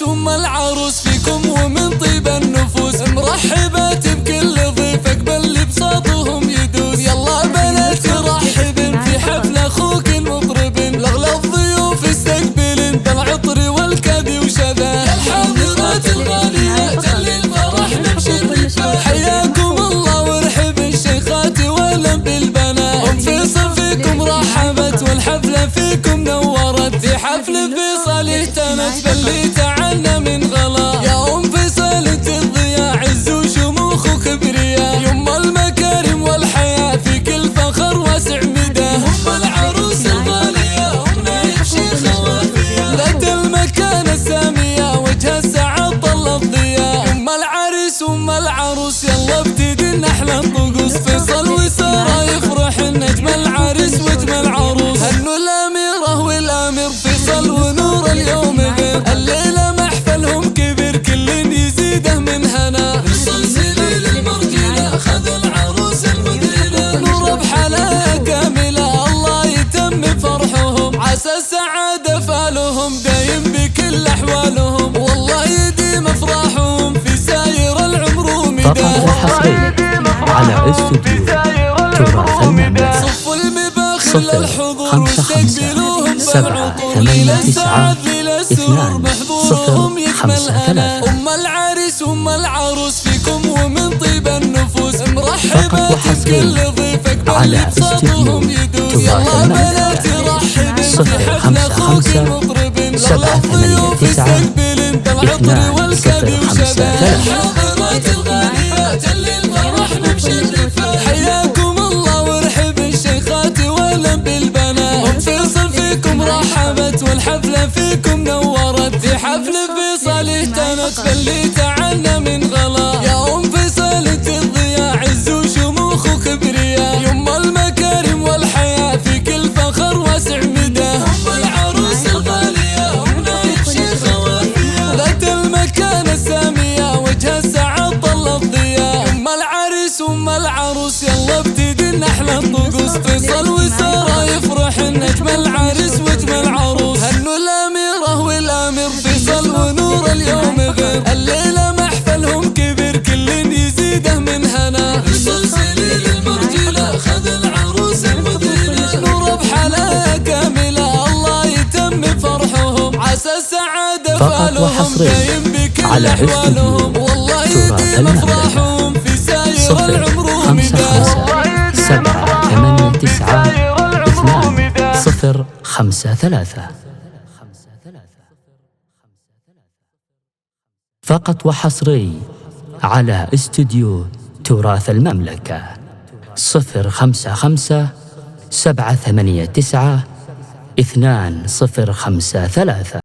وام العروس فيكم ومن طيب النفوس مرحبات بكل ضيف اقبل لبساطهم يدوس. يلا بناتي رحبن في حفل اخوك المطرب، لاغلى الضيوف استقبلن بالعطر والكادي وشذا. الحاضرات الغاليات اللي الفرح مشرفه حياكم الله وارحبن شيخاتي ولم بالبنات. ام فيصل فيكم رحبت والحفله فيكم نورت، في حفل فيصل اهتمت فاللي تعنا من غلا. يا ام فيصل انت الضياء عز وشموخ وكبرياء، يم المكارم والحياه في كل فخر واسع مدى. ام العروس الغاليه ام نايف شيخه وافيه، ذات المكانه الساميه وجه السعد طل الضياء. ام العريس وام العروس يلا ابتدي احلى الطقوس، فيصل وساره يفرح النجم العريس واجمل عروس. هنوا الاميره والامير فيصل ونور اليوم غير، الليله محفلهم كبير كل يزيده من هنا. فيصل سليل المرجله خذ العروس المدينه، نور بحلاها كامله الله يتم فرحهم. عسى السعاده فالهم دايم بكل احوالهم، والله يديم افراحهم في ساير العمر ومداه. فقط وحصريا على استوديو تراث المملكة. صفوا المباخر للحضور 55 7 8 9 2 0 5 3. ام العريس وام العروس فيكم ومن طيب النفوس مرحبات بكل ضيف اقبل لبساطهم يدوس. يلا بناتي رحبن في حفل اخوك المطرب، لاغلى الضيوف استقبلن بالعطر والكادي وشذا. الحاضرات الغاليات اللي الفرح مشرفه حياكم الله وارحبن شيخاتي ولم بالبنات. ام فيصل فيكم رحبت والحفله فيكم نورت، في حفل فيصل اهتمت فاللي تعنا من غلا. يا ام فيصل انت الضياء عز وشموخ وكبرياء، يم المكارم والحياه في كل فخر واسع مدى. ام العروس الغاليه ام نايف شيخه وافيه، ذات المكانه الساميه وجه السعد طل الضياء. ام العريس وام العروس يلا ابتدي احلى الطقوس، فيصل وساره يفرح النجم العريس واجمل عروس. هنوا الاميره والامير فيصل ونور اليوم غير، الليله محفلهم كبير كل يزيده من هنا. فيصل سليل المرجله خذ العروس المدينه، نور بحلاها كامله الله يتم فرحهم. عسى السعاده فالهم دايم بكل احوالهم، والله يديم افراحهم في ساير العمر ومداه. 7 8 9 2 0 5 3. فقط وحصري على استوديو تراث المملكة 055 7 8 9 2 0 5 3.